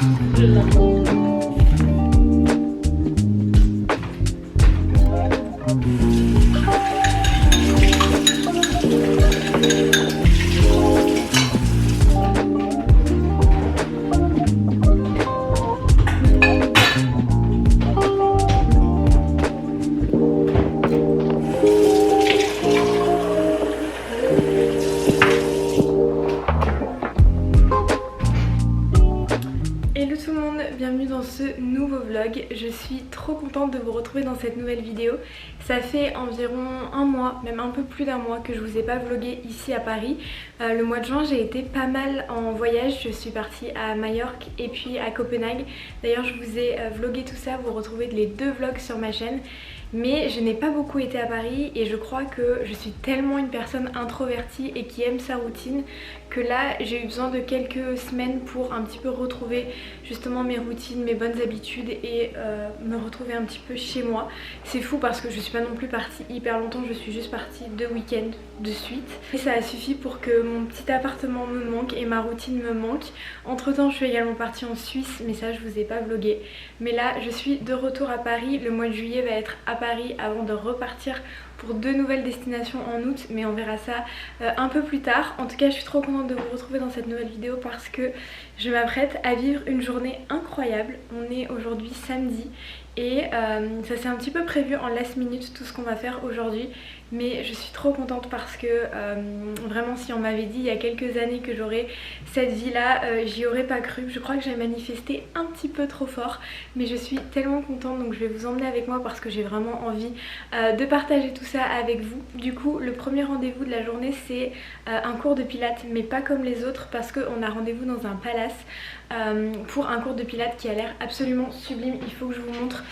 Hello tout le monde, bienvenue dans ce nouveau vlog. Je suis trop contente de vous retrouver dans cette nouvelle vidéo. Ça fait environ un mois, même un peu plus d'un mois que je vous ai pas vlogué ici à Paris. Le mois de juin j'ai été pas mal en voyage, je suis partie à Majorque et puis à Copenhague. D'ailleurs je vous ai vlogué tout ça, vous retrouvez les deux vlogs sur ma chaîne. Mais je n'ai pas beaucoup été à Paris et je crois que je suis tellement une personne introvertie et qui aime sa routine que là j'ai eu besoin de quelques semaines pour un petit peu retrouver justement mes routines, mes bonnes habitudes et me retrouver un petit peu chez moi. C'est fou parce que je suis pas non plus partie hyper longtemps, je suis juste partie 2 week-ends de suite. Et ça a suffi pour que mon petit appartement me manque et ma routine me manque. Entre temps je suis également partie en Suisse mais ça je vous ai pas vlogué. Mais là je suis de retour à Paris, le mois de juillet va être à Paris avant de repartir pour 2 nouvelles destinations en août, mais on verra ça un peu plus tard. En tout cas je suis trop contente de vous retrouver dans cette nouvelle vidéo parce que je m'apprête à vivre une journée incroyable. On est aujourd'hui samedi et ça s'est un petit peu prévu en last minute tout ce qu'on va faire aujourd'hui, mais je suis trop contente parce que vraiment si on m'avait dit il y a quelques années que j'aurais cette vie là, j'y aurais pas cru. Je crois que j'ai manifesté un petit peu trop fort, mais je suis tellement contente, donc je vais vous emmener avec moi parce que j'ai vraiment envie de partager tout ça avec vous. Du coup le premier rendez-vous de la journée c'est un cours de pilates, mais pas comme les autres parce qu'on a rendez-vous dans un palace pour un cours de pilates qui a l'air absolument sublime. Il faut que je vous montre.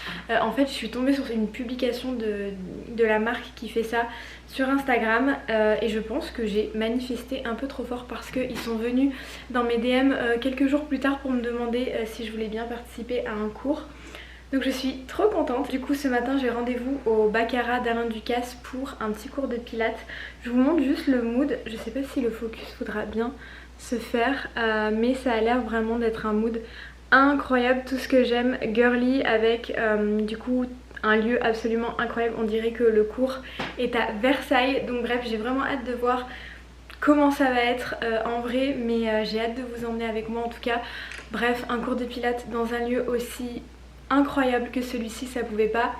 En fait je suis tombée sur une publication de la marque qui fait ça sur Instagram et je pense que j'ai manifesté un peu trop fort parce qu'ils sont venus dans mes DM quelques jours plus tard pour me demander si je voulais bien participer à un cours. Donc je suis trop contente. Du coup ce matin j'ai rendez-vous au Baccarat d'Alain Ducasse pour un petit cours de pilates. Je vous montre juste le mood, je sais pas si le focus voudra bien se faire mais ça a l'air vraiment d'être un mood incroyable, tout ce que j'aime, girly avec du coup un lieu absolument incroyable. On dirait que le cours est à Versailles, donc bref j'ai vraiment hâte de voir comment ça va être en vrai, mais j'ai hâte de vous emmener avec moi en tout cas. Bref, un cours de pilates dans un lieu aussi incroyable que celui-ci, ça pouvait pas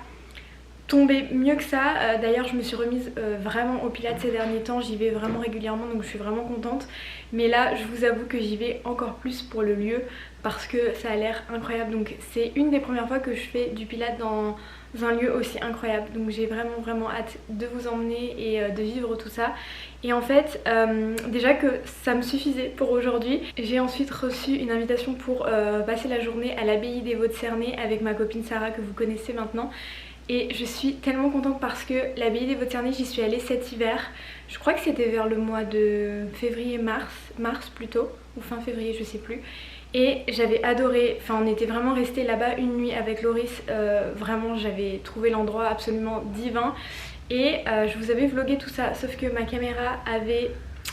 tomber mieux que ça. D'ailleurs je me suis remise vraiment au pilates ces derniers temps, j'y vais vraiment régulièrement donc je suis vraiment contente, mais là je vous avoue que j'y vais encore plus pour le lieu parce que ça a l'air incroyable. Donc c'est une des premières fois que je fais du pilates dans un lieu aussi incroyable, donc j'ai vraiment hâte de vous emmener et de vivre tout ça. Et en fait déjà que ça me suffisait pour aujourd'hui, j'ai ensuite reçu une invitation pour passer la journée à l'abbaye des Vaux de Cernay avec ma copine Sarah que vous connaissez maintenant. Et je suis tellement contente parce que l'abbaye des Vaux de Cernay, j'y suis allée cet hiver. Je crois que c'était vers le mois de mars plutôt, ou fin février, je sais plus. Et j'avais adoré, enfin on était vraiment resté là-bas une nuit avec Loris, vraiment j'avais trouvé l'endroit absolument divin. Et je vous avais vlogué tout ça, sauf que ma caméra avait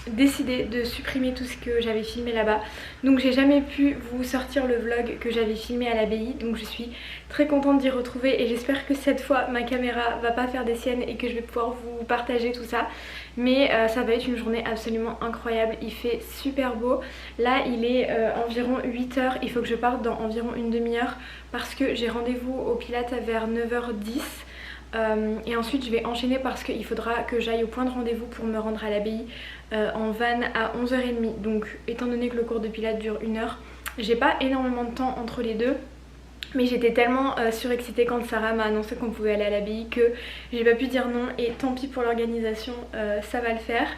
décidé de supprimer tout ce que j'avais filmé là-bas, donc j'ai jamais pu vous sortir le vlog que j'avais filmé à l'abbaye. Donc je suis très contente d'y retrouver et j'espère que cette fois ma caméra va pas faire des siennes et que je vais pouvoir vous partager tout ça. Mais ça va être une journée absolument incroyable, il fait super beau. Là il est environ 8 h, il faut que je parte dans environ une demi-heure parce que j'ai rendez-vous au Pilates vers 9 h 10. Et ensuite je vais enchaîner parce qu'il faudra que j'aille au point de rendez-vous pour me rendre à l'abbaye en van à 11 h 30. Donc étant donné que le cours de pilates dure 1 heure, j'ai pas énormément de temps entre les deux. Mais j'étais tellement surexcitée quand Sarah m'a annoncé qu'on pouvait aller à l'abbaye que j'ai pas pu dire non, et tant pis pour l'organisation, ça va le faire.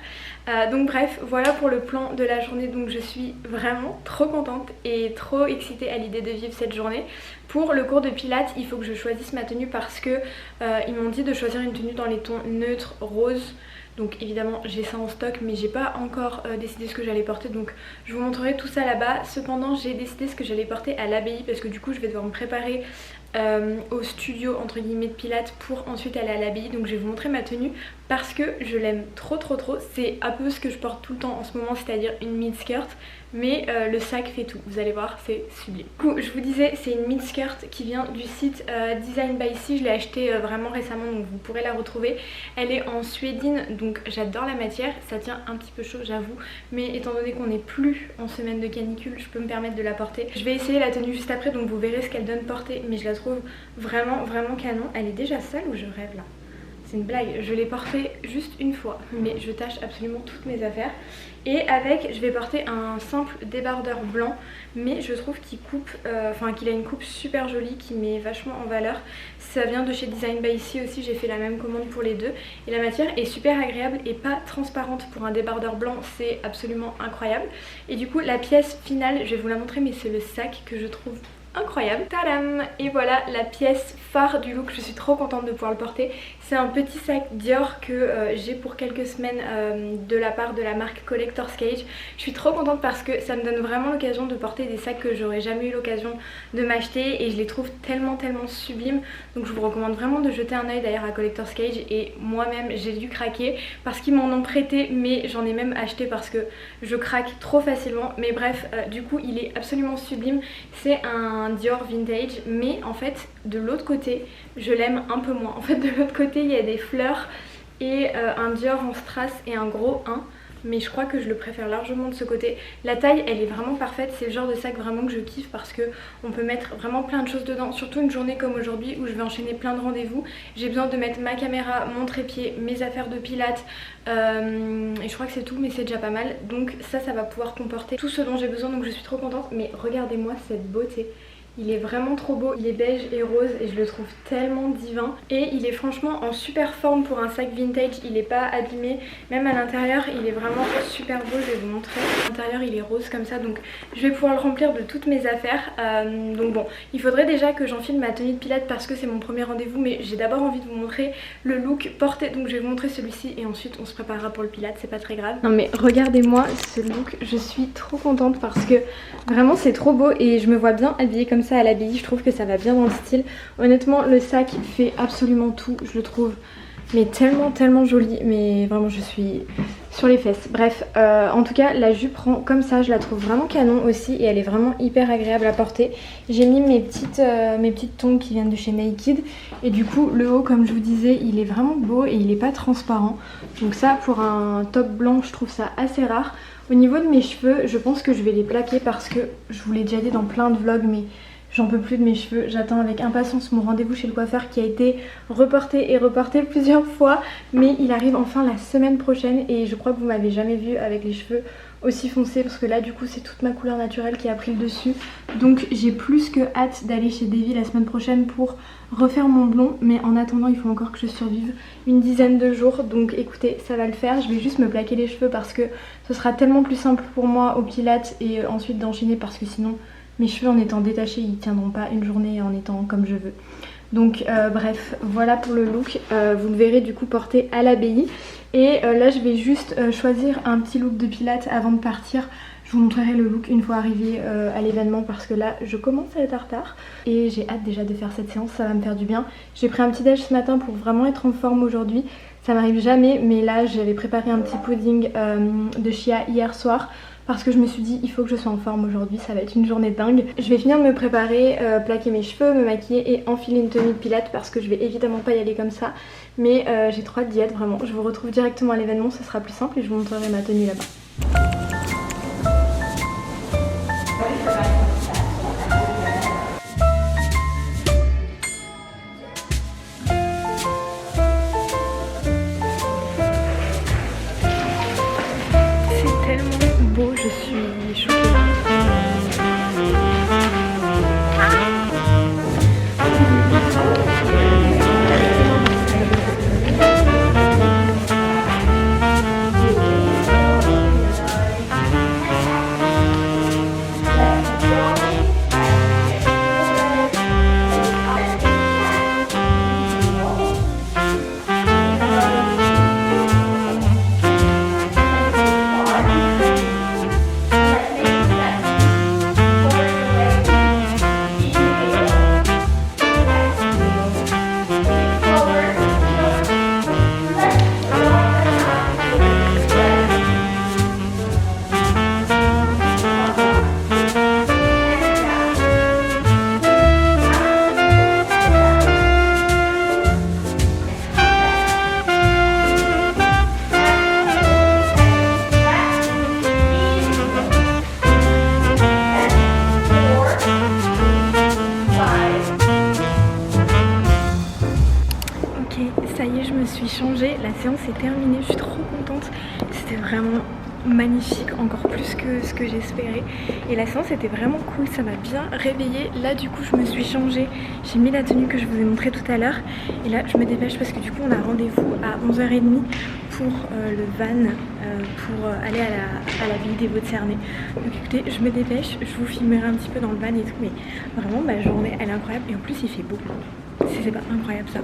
Donc bref, voilà pour le plan de la journée. Donc je suis vraiment trop contente et trop excitée à l'idée de vivre cette journée. Pour le cours de pilates, il faut que je choisisse ma tenue parce que ils m'ont dit de choisir une tenue dans les tons neutres, rose. Donc évidemment j'ai ça en stock, mais j'ai pas encore décidé ce que j'allais porter, donc je vous montrerai tout ça là-bas. Cependant j'ai décidé ce que j'allais porter à l'abbaye parce que du coup je vais devoir me préparer au studio entre guillemets de pilates pour ensuite aller à l'abbaye. Donc je vais vous montrer ma tenue parce que je l'aime trop. C'est un peu ce que je porte tout le temps en ce moment, c'est-à-dire une mid-skirt, mais le sac fait tout, vous allez voir, c'est sublime. Du coup je vous disais, c'est une mid-skirt qui vient du site Design by C. Je l'ai achetée vraiment récemment, donc vous pourrez la retrouver. Elle est en suédine, donc j'adore la matière. Ça tient un petit peu chaud j'avoue, mais étant donné qu'on n'est plus en semaine de canicule, je peux me permettre de la porter. Je vais essayer la tenue juste après, donc vous verrez ce qu'elle donne portée, mais je la trouve vraiment canon. Elle est déjà sale ou je rêve là? C'est une blague, je l'ai portée juste une fois, mais je tâche absolument toutes mes affaires. Et avec, je vais porter un simple débardeur blanc, mais je trouve qu'il coupe, qu'il a une coupe super jolie qui met vachement en valeur. Ça vient de chez Design by C aussi, j'ai fait la même commande pour les deux. Et la matière est super agréable et pas transparente pour un débardeur blanc, c'est absolument incroyable. Et du coup, la pièce finale, je vais vous la montrer, mais c'est le sac que je trouve incroyable. Tadam! Et voilà la pièce phare du look, je suis trop contente de pouvoir le porter. C'est un petit sac Dior que j'ai pour quelques semaines de la part de la marque Collector's Cage. Je suis trop contente parce que ça me donne vraiment l'occasion de porter des sacs que j'aurais jamais eu l'occasion de m'acheter et je les trouve tellement sublimes. Donc je vous recommande vraiment de jeter un œil d'ailleurs à Collector's Cage, et moi-même j'ai dû craquer parce qu'ils m'en ont prêté, mais j'en ai même acheté parce que je craque trop facilement. Mais bref, du coup il est absolument sublime. C'est un Dior vintage, mais en fait de l'autre côté je l'aime un peu moins. En fait de l'autre côté il y a des fleurs et un Dior en strass et un gros 1, mais je crois que je le préfère largement de ce côté. La taille elle est vraiment parfaite, c'est le genre de sac vraiment que je kiffe parce que on peut mettre vraiment plein de choses dedans, surtout une journée comme aujourd'hui où je vais enchaîner plein de rendez-vous. J'ai besoin de mettre ma caméra, mon trépied, mes affaires de pilates et je crois que c'est tout, mais c'est déjà pas mal. Donc ça va pouvoir comporter tout ce dont j'ai besoin, donc je suis trop contente. Mais regardez-moi cette beauté. Il est vraiment trop beau, il est beige et rose et je le trouve tellement divin. Et il est franchement en super forme pour un sac vintage, il n'est pas abîmé. Même à l'intérieur il est vraiment super beau, je vais vous montrer. À l'intérieur il est rose comme ça, donc je vais pouvoir le remplir de toutes mes affaires. Donc bon, il faudrait déjà que j'enfile ma tenue de pilates parce que c'est mon premier rendez-vous, mais j'ai d'abord envie de vous montrer le look porté. Donc je vais vous montrer celui-ci et ensuite on se préparera pour le pilates, c'est pas très grave. Non mais regardez-moi ce look, je suis trop contente parce que vraiment c'est trop beau et je me vois bien habillée comme ça à l'abbaye, je trouve que ça va bien dans le style. Honnêtement le sac fait absolument tout, je le trouve mais tellement joli, mais vraiment je suis sur les fesses. Bref, en tout cas la jupe rend comme ça, je la trouve vraiment canon aussi et elle est vraiment hyper agréable à porter. J'ai mis mes petites tongs qui viennent de chez Naked et du coup le haut comme je vous disais il est vraiment beau et il est pas transparent, donc ça pour un top blanc je trouve ça assez rare. Au niveau de mes cheveux, je pense que je vais les plaquer parce que je vous l'ai déjà dit dans plein de vlogs, mais j'en peux plus de mes cheveux. J'attends avec impatience mon rendez-vous chez le coiffeur qui a été reporté plusieurs fois, mais il arrive enfin la semaine prochaine et je crois que vous m'avez jamais vu avec les cheveux aussi foncés parce que là du coup c'est toute ma couleur naturelle qui a pris le dessus. Donc j'ai plus que hâte d'aller chez Davy la semaine prochaine pour refaire mon blond, mais en attendant il faut encore que je survive une dizaine de jours, donc écoutez ça va le faire. Je vais juste me plaquer les cheveux parce que ce sera tellement plus simple pour moi au pilates et ensuite d'enchaîner parce que sinon mes cheveux en étant détachés ils tiendront pas une journée en étant comme je veux. Donc bref, voilà pour le look, vous le verrez du coup porté à l'abbaye. Et là je vais juste choisir un petit look de pilates avant de partir. Je vous montrerai le look une fois arrivé à l'événement parce que là je commence à être en retard. Et j'ai hâte déjà de faire cette séance, ça va me faire du bien. J'ai pris un petit déj ce matin pour vraiment être en forme aujourd'hui. Ça m'arrive jamais, mais là j'avais préparé un petit pudding de chia hier soir parce que je me suis dit il faut que je sois en forme aujourd'hui, ça va être une journée dingue. Je vais finir de me préparer, plaquer mes cheveux, me maquiller et enfiler une tenue de pilates parce que je vais évidemment pas y aller comme ça. Mais j'ai trop hâte d'y être vraiment. Je vous retrouve directement à l'événement, ce sera plus simple et je vous montrerai ma tenue là-bas. Je suis choquée. y est, je me suis changée, la séance est terminée, je suis trop contente. C'était vraiment magnifique, encore plus que ce que j'espérais. Et la séance était vraiment cool, ça m'a bien réveillée. Là du coup je me suis changée, j'ai mis la tenue que je vous ai montrée tout à l'heure. Et là je me dépêche parce que du coup on a rendez-vous à 11h30 pour le van pour aller à la ville des Vaux-de-Cernay. Donc écoutez, je me dépêche, je vous filmerai un petit peu dans le van et tout. Mais vraiment ma journée elle est incroyable et en plus il fait beau. C'est pas incroyable ça.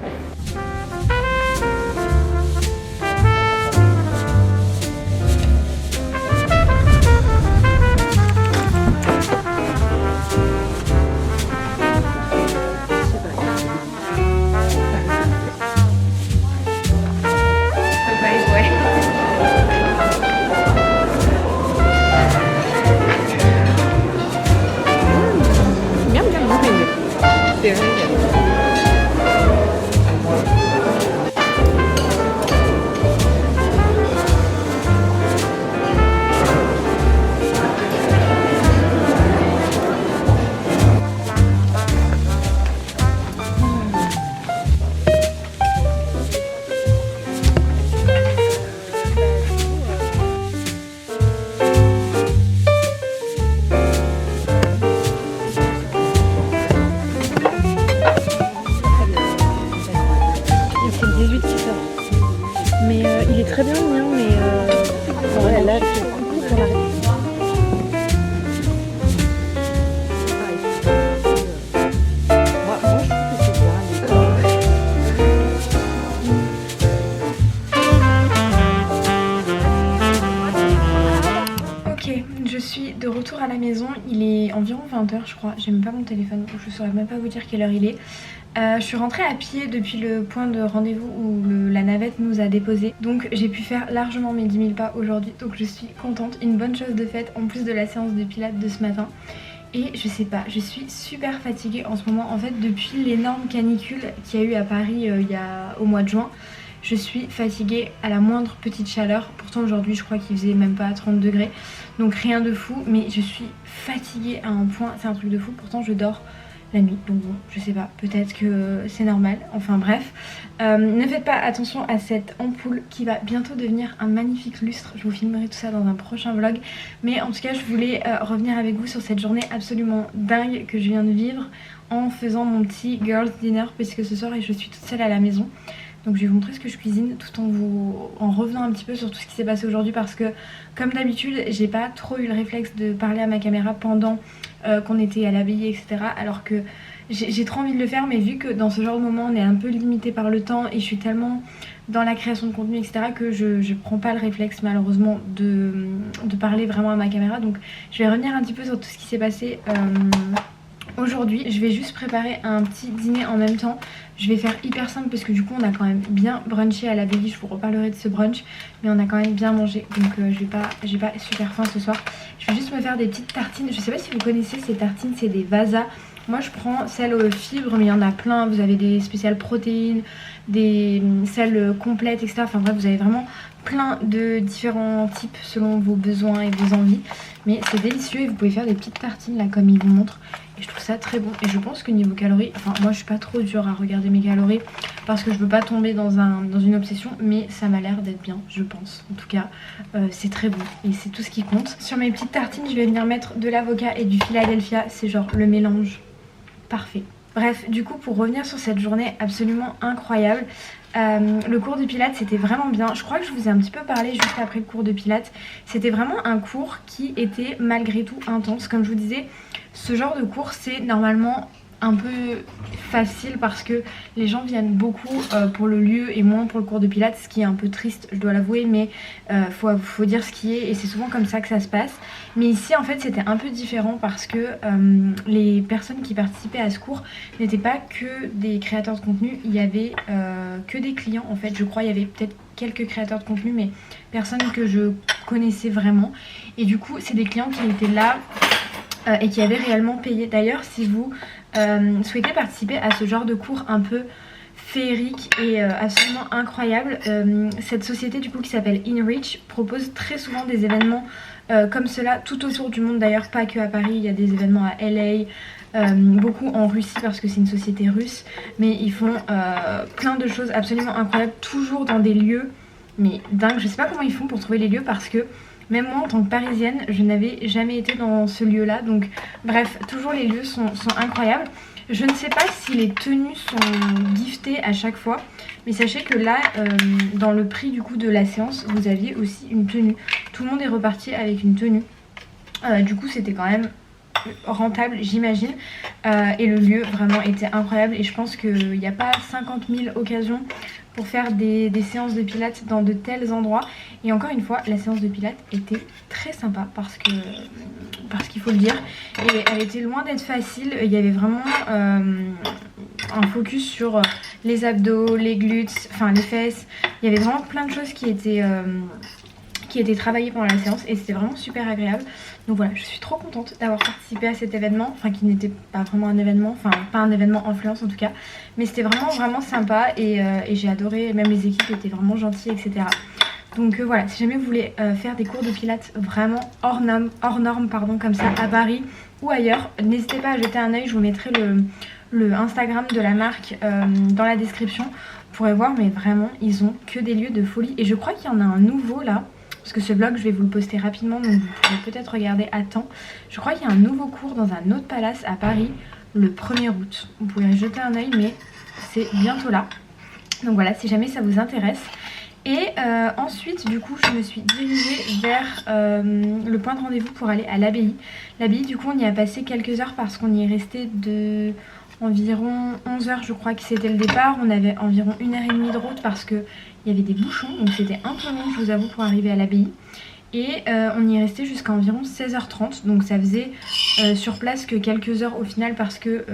Très bien le mien, mais ouais, là je comprends pour l'arrêter. Ok, je suis de retour à la maison, il est environ 20h je crois, j'ai même pas mon téléphone donc je saurais même pas vous dire quelle heure il est. Je suis rentrée à pied depuis le point de rendez-vous où la navette nous a déposés. Donc j'ai pu faire largement mes 10 000 pas aujourd'hui. Donc je suis contente, une bonne chose de faite en plus de la séance de pilates de ce matin. Et je sais pas, je suis super fatiguée en ce moment. En fait depuis l'énorme canicule qu'il y a eu à Paris au mois de juin, je suis fatiguée à la moindre petite chaleur. Pourtant aujourd'hui je crois qu'il faisait même pas 30 degrés. Donc rien de fou, mais je suis fatiguée à un point, c'est un truc de fou. Pourtant je dors la nuit, donc bon, je sais pas, peut-être que c'est normal, enfin bref. Ne faites pas attention à cette ampoule qui va bientôt devenir un magnifique lustre. Je vous filmerai tout ça dans un prochain vlog, mais en tout cas je voulais revenir avec vous sur cette journée absolument dingue que je viens de vivre en faisant mon petit girls dinner, puisque ce soir je suis toute seule à la maison. Donc je vais vous montrer ce que je cuisine tout en revenant un petit peu sur tout ce qui s'est passé aujourd'hui, parce que comme d'habitude j'ai pas trop eu le réflexe de parler à ma caméra pendant qu'on était à la veillée etc. Alors que j'ai trop envie de le faire, mais vu que dans ce genre de moment on est un peu limité par le temps et je suis tellement dans la création de contenu etc. que je prends pas le réflexe malheureusement de parler vraiment à ma caméra. Donc je vais revenir un petit peu sur tout ce qui s'est passé aujourd'hui. Je vais juste préparer un petit dîner en même temps. Je vais faire hyper simple parce que du coup on a quand même bien brunché à l'abbaye. Je vous reparlerai de ce brunch, mais on a quand même bien mangé. Donc j'ai pas super faim ce soir. Je vais juste me faire des petites tartines. Je sais pas si vous connaissez ces tartines, c'est des Vasa. Moi je prends celles aux fibres, mais il y en a plein. Vous avez des spéciales protéines, celles complètes etc. Enfin bref, vous avez vraiment plein de différents types selon vos besoins et vos envies. Mais c'est délicieux et vous pouvez faire des petites tartines là comme il vous montre. Et je trouve ça très bon. Et je pense que niveau calories, enfin moi je suis pas trop dure à regarder mes calories parce que je veux pas tomber dans une obsession, mais ça m'a l'air d'être bien, je pense. En tout cas c'est très bon et c'est tout ce qui compte. Sur mes petites tartines je vais venir mettre de l'avocat et du Philadelphia. C'est genre le mélange parfait. Bref, du coup pour revenir sur cette journée absolument incroyable, le cours de pilates c'était vraiment bien. Je crois que je vous ai un petit peu parlé juste après le cours de pilates. C'était vraiment un cours qui était malgré tout intense. Comme je vous disais, ce genre de cours c'est normalement un peu facile parce que les gens viennent beaucoup pour le lieu et moins pour le cours de pilates, ce qui est un peu triste je dois l'avouer, mais faut dire ce qui est et c'est souvent comme ça que ça se passe. Mais ici en fait c'était un peu différent parce que les personnes qui participaient à ce cours n'étaient pas que des créateurs de contenu, il y avait que des clients en fait. Je crois il y avait peut-être quelques créateurs de contenu mais personne que je connaissais vraiment, et du coup c'est des clients qui étaient là et qui avaient réellement payé. D'ailleurs si vous souhaitez participer à ce genre de cours un peu féerique et absolument incroyable, cette société du coup qui s'appelle InReach propose très souvent des événements comme cela tout autour du monde. D'ailleurs pas que à Paris, il y a des événements à LA, beaucoup en Russie parce que c'est une société russe, mais ils font plein de choses absolument incroyables, toujours dans des lieux mais dingue. Je sais pas comment ils font pour trouver les lieux parce que même moi en tant que parisienne je n'avais jamais été dans ce lieu là, donc bref, toujours les lieux sont incroyables. Je ne sais pas si les tenues sont giftées à chaque fois, mais sachez que là dans le prix du coup de la séance vous aviez aussi une tenue, tout le monde est reparti avec une tenue, du coup c'était quand même rentable j'imagine, et le lieu vraiment était incroyable et je pense qu'il n'y a pas 50 000 occasions pour faire des séances de pilates dans de tels endroits. Et encore une fois, la séance de pilates était très sympa parce qu'il faut le dire, et elle était loin d'être facile. Il y avait vraiment un focus sur les abdos, les glutes, enfin les fesses. Il y avait vraiment plein de choses qui étaient travaillées pendant la séance et c'était vraiment super agréable. Donc voilà, je suis trop contente d'avoir participé à cet événement, enfin qui n'était pas vraiment un événement, enfin pas un événement influence en tout cas, mais c'était vraiment sympa et j'ai adoré, même les équipes étaient vraiment gentilles, etc. Donc voilà, si jamais vous voulez faire des cours de pilates vraiment hors norme pardon, comme ça à Paris ou ailleurs, n'hésitez pas à jeter un œil, je vous mettrai le Instagram de la marque dans la description. Vous pourrez voir, mais vraiment ils ont que des lieux de folie et je crois qu'il y en a un nouveau là. Parce que ce vlog je vais vous le poster rapidement, donc vous pourrez peut-être regarder à temps. Je crois qu'il y a un nouveau cours dans un autre palace à Paris le 1er août. Vous pouvez y jeter un œil, mais c'est bientôt là. Donc voilà, si jamais ça vous intéresse. Et ensuite du coup je me suis dirigée vers le point de rendez-vous pour aller à l'abbaye. L'abbaye du coup on y a passé quelques heures parce qu'on y est resté de environ 11 h je crois que c'était le départ. On avait environ 1h30 de route parce que il y avait des bouchons, donc c'était un peu long je vous avoue pour arriver à l'abbaye. Et on y est resté jusqu'à environ 16h30, donc ça faisait sur place que quelques heures au final parce que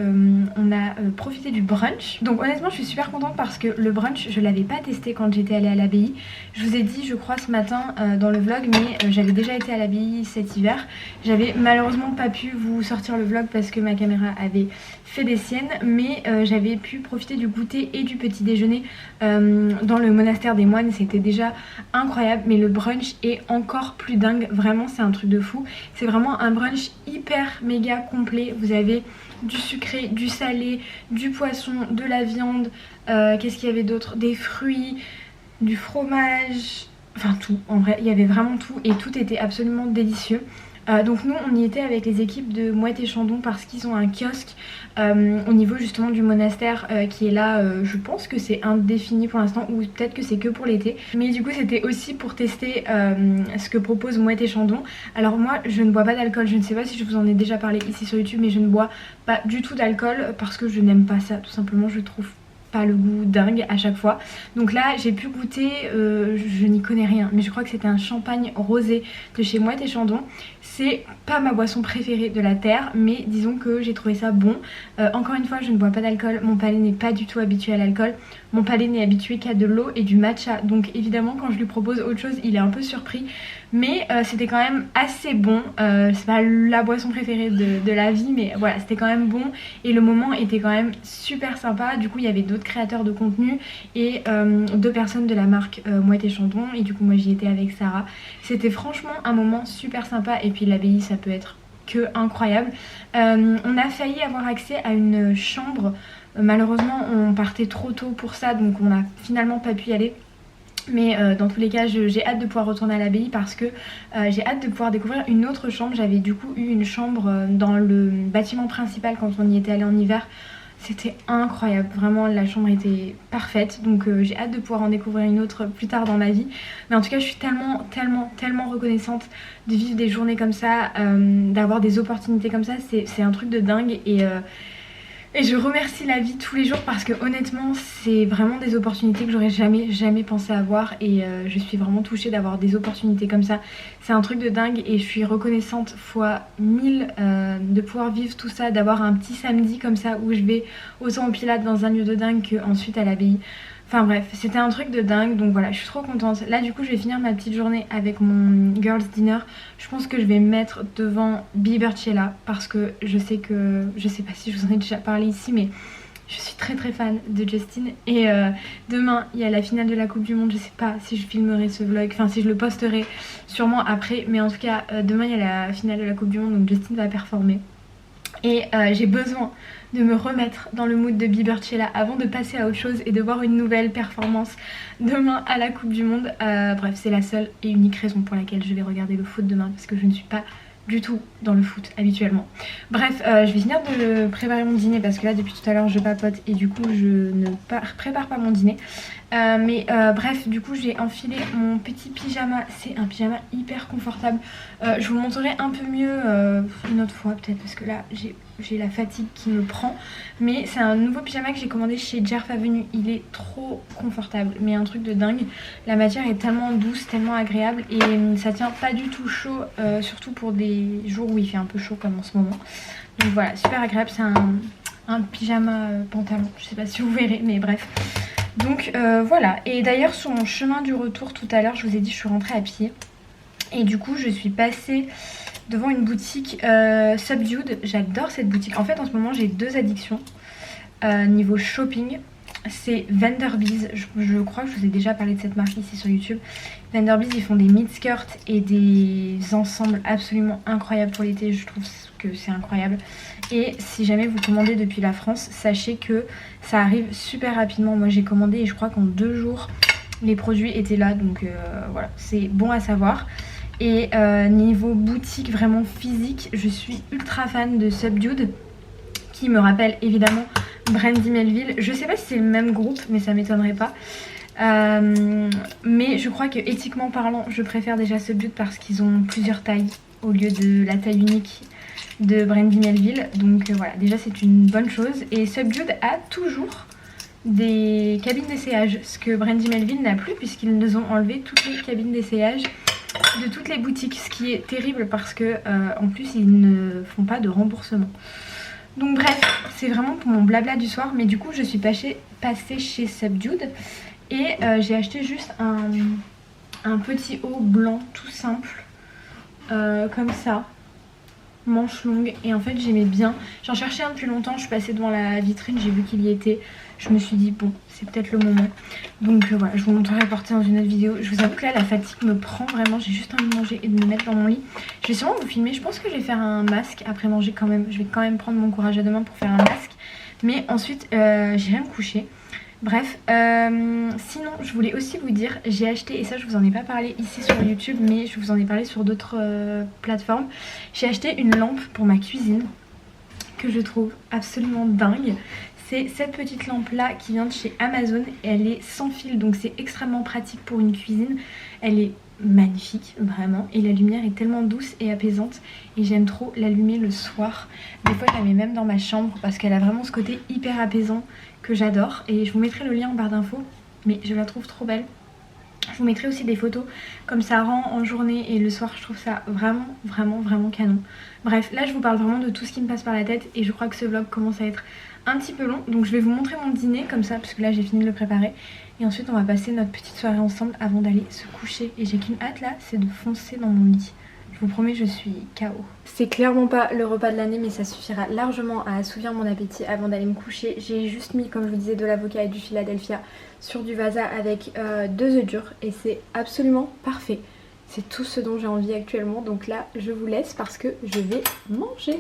on a profité du brunch. Donc honnêtement je suis super contente parce que le brunch je l'avais pas testé quand j'étais allée à l'abbaye. Je vous ai dit je crois ce matin dans le vlog, mais j'avais déjà été à l'abbaye cet hiver. J'avais malheureusement pas pu vous sortir le vlog parce que ma caméra avait fait des siennes, mais j'avais pu profiter du goûter et du petit déjeuner dans le monastère des moines. C'était déjà incroyable, mais le brunch est encore plus dingue, vraiment c'est un truc de fou. C'est vraiment un brunch hyper méga complet. Vous avez du sucré, du salé, du poisson, de la viande, qu'est-ce qu'il y avait d'autre, des fruits, du fromage, enfin tout, en vrai il y avait vraiment tout et tout était absolument délicieux. Donc nous on y était avec les équipes de Moët et Chandon parce qu'ils ont un kiosque au niveau justement du monastère qui est là, je pense que c'est indéfini pour l'instant ou peut-être que c'est que pour l'été, mais du coup c'était aussi pour tester ce que propose Moët et Chandon. Alors moi je ne bois pas d'alcool, je ne sais pas si je vous en ai déjà parlé ici sur YouTube, mais je ne bois pas du tout d'alcool parce que je n'aime pas ça, tout simplement. Je trouve pas le goût dingue à chaque fois. Donc là j'ai pu goûter, je n'y connais rien, mais je crois que c'était un champagne rosé de chez Moët et Chandon. C'est pas ma boisson préférée de la terre, mais disons que j'ai trouvé ça bon. Encore une fois je ne bois pas d'alcool, mon palais n'est pas du tout habitué à l'alcool, mon palais n'est habitué qu'à de l'eau et du matcha, donc évidemment quand je lui propose autre chose il est un peu surpris, mais c'était quand même assez bon. C'est pas la boisson préférée de la vie, mais voilà c'était quand même bon et le moment était quand même super sympa. Du coup il y avait d'autres créateurs de contenu et 2 personnes de la marque Moët et Chandon, et du coup moi j'y étais avec Sarah. C'était franchement un moment super sympa et puis l'abbaye ça peut être que incroyable. On a failli avoir accès à une chambre, malheureusement on partait trop tôt pour ça donc on n'a finalement pas pu y aller. Mais dans tous les cas j'ai hâte de pouvoir retourner à l'abbaye parce que j'ai hâte de pouvoir découvrir une autre chambre. J'avais du coup eu une chambre dans le bâtiment principal quand on y était allé en hiver. C'était incroyable, vraiment la chambre était parfaite, donc j'ai hâte de pouvoir en découvrir une autre plus tard dans ma vie. Mais en tout cas je suis tellement reconnaissante de vivre des journées comme ça, d'avoir des opportunités comme ça, c'est un truc de dingue. Et je remercie la vie tous les jours parce que honnêtement c'est vraiment des opportunités que j'aurais jamais pensé avoir, et je suis vraiment touchée d'avoir des opportunités comme ça. C'est un truc de dingue et je suis reconnaissante fois 1000 de pouvoir vivre tout ça, d'avoir un petit samedi comme ça où je vais autant au Pilates dans un lieu de dingue qu'ensuite à l'abbaye. Enfin bref, c'était un truc de dingue, donc voilà, je suis trop contente. Là du coup je vais finir ma petite journée avec mon girls dinner. Je pense que je vais me mettre devant Biebercella parce que je sais pas si je vous en ai déjà parlé ici, mais je suis très fan de Justin. Et demain il y a la finale de la Coupe du Monde. Je sais pas si je filmerai ce vlog, enfin si je le posterai sûrement après, mais en tout cas demain il y a la finale de la Coupe du Monde, donc Justin va performer. Et j'ai besoin de me remettre dans le mood de Biebercella avant de passer à autre chose et de voir une nouvelle performance demain à la Coupe du Monde. Bref, c'est la seule et unique raison pour laquelle je vais regarder le foot demain, parce que je ne suis pas du tout dans le foot habituellement. Bref, je vais finir de préparer mon dîner parce que là depuis tout à l'heure je papote et du coup je ne prépare pas mon dîner. Bref, du coup j'ai enfilé mon petit pyjama. C'est un pyjama hyper confortable. Je vous le montrerai un peu mieux une autre fois peut-être, parce que là j'ai la fatigue qui me prend. Mais c'est un nouveau pyjama que j'ai commandé chez Jerf Avenue. Il est trop confortable, mais un truc de dingue. La matière est tellement douce, tellement agréable, et ça tient pas du tout chaud, surtout pour des jours où il fait un peu chaud comme en ce moment. Donc voilà, super agréable. C'est un pyjama pantalon, je sais pas si vous verrez, mais bref. Donc voilà, et d'ailleurs sur mon chemin du retour tout à l'heure, je vous ai dit, je suis rentrée à pied. Et du coup je suis passée devant une boutique Subdued. J'adore cette boutique. En fait en ce moment j'ai deux addictions niveau shopping. C'est Vanderbees, je crois que je vous ai déjà parlé de cette marque ici sur YouTube. Vanderbees, ils font des mid-skirts et des ensembles absolument incroyables pour l'été. Je trouve que c'est incroyable. Et si jamais vous commandez depuis la France, sachez que ça arrive super rapidement. Moi j'ai commandé et je crois qu'en 2 jours les produits étaient là. Donc voilà, c'est bon à savoir. Et niveau boutique vraiment physique, je suis ultra fan de Subdued, qui me rappelle évidemment Brandy Melville. Je sais pas si c'est le même groupe, mais ça m'étonnerait pas. Mais je crois que éthiquement parlant, je préfère déjà Subdued parce qu'ils ont plusieurs tailles au lieu de la taille unique de Brandy Melville. Donc voilà, déjà c'est une bonne chose. Et Subdued a toujours des cabines d'essayage, ce que Brandy Melville n'a plus, puisqu'ils nous ont enlevé toutes les cabines d'essayage de toutes les boutiques, ce qui est terrible parce que en plus ils ne font pas de remboursement. Donc bref, c'est vraiment pour mon blabla du soir. Mais du coup je suis passée chez Subdued et j'ai acheté juste un petit haut blanc tout simple, comme ça, manche longue. Et en fait j'aimais bien, j'en cherchais un depuis longtemps. Je suis passée devant la vitrine, j'ai vu qu'il y était. Je me suis dit bon, c'est peut-être le moment. Donc voilà, je vous montrerai porter dans une autre vidéo. Je vous avoue que là la fatigue me prend vraiment. J'ai juste envie de manger et de me mettre dans mon lit. Je vais sûrement vous filmer. Je pense que je vais faire un masque après manger quand même. Je vais quand même prendre mon courage à deux mains pour faire un masque. Mais ensuite j'irai me coucher. Bref, sinon je voulais aussi vous dire, j'ai acheté, et ça je vous en ai pas parlé ici sur YouTube, mais je vous en ai parlé sur d'autres plateformes. J'ai acheté une lampe pour ma cuisine que je trouve absolument dingue. C'est cette petite lampe là qui vient de chez Amazon. Elle est sans fil, donc c'est extrêmement pratique pour une cuisine. Elle est magnifique vraiment, et la lumière est tellement douce et apaisante, et j'aime trop l'allumer le soir. Des fois je la mets même dans ma chambre parce qu'elle a vraiment ce côté hyper apaisant que j'adore. Et je vous mettrai le lien en barre d'infos, mais je la trouve trop belle. Je vous mettrai aussi des photos comme ça rend en journée, et le soir je trouve ça vraiment canon. Bref, là je vous parle vraiment de tout ce qui me passe par la tête, et je crois que ce vlog commence à être un petit peu long. Donc je vais vous montrer mon dîner comme ça, parce que là j'ai fini de le préparer. Et ensuite on va passer notre petite soirée ensemble avant d'aller se coucher. Et j'ai qu'une hâte là, c'est de foncer dans mon lit. Je vous promets, je suis KO. C'est clairement pas le repas de l'année, mais ça suffira largement à assouvir mon appétit avant d'aller me coucher. J'ai juste mis, comme je vous disais, de l'avocat et du Philadelphia sur du vasa avec 2 œufs durs, et c'est absolument parfait. C'est tout ce dont j'ai envie actuellement. Donc là je vous laisse parce que je vais manger.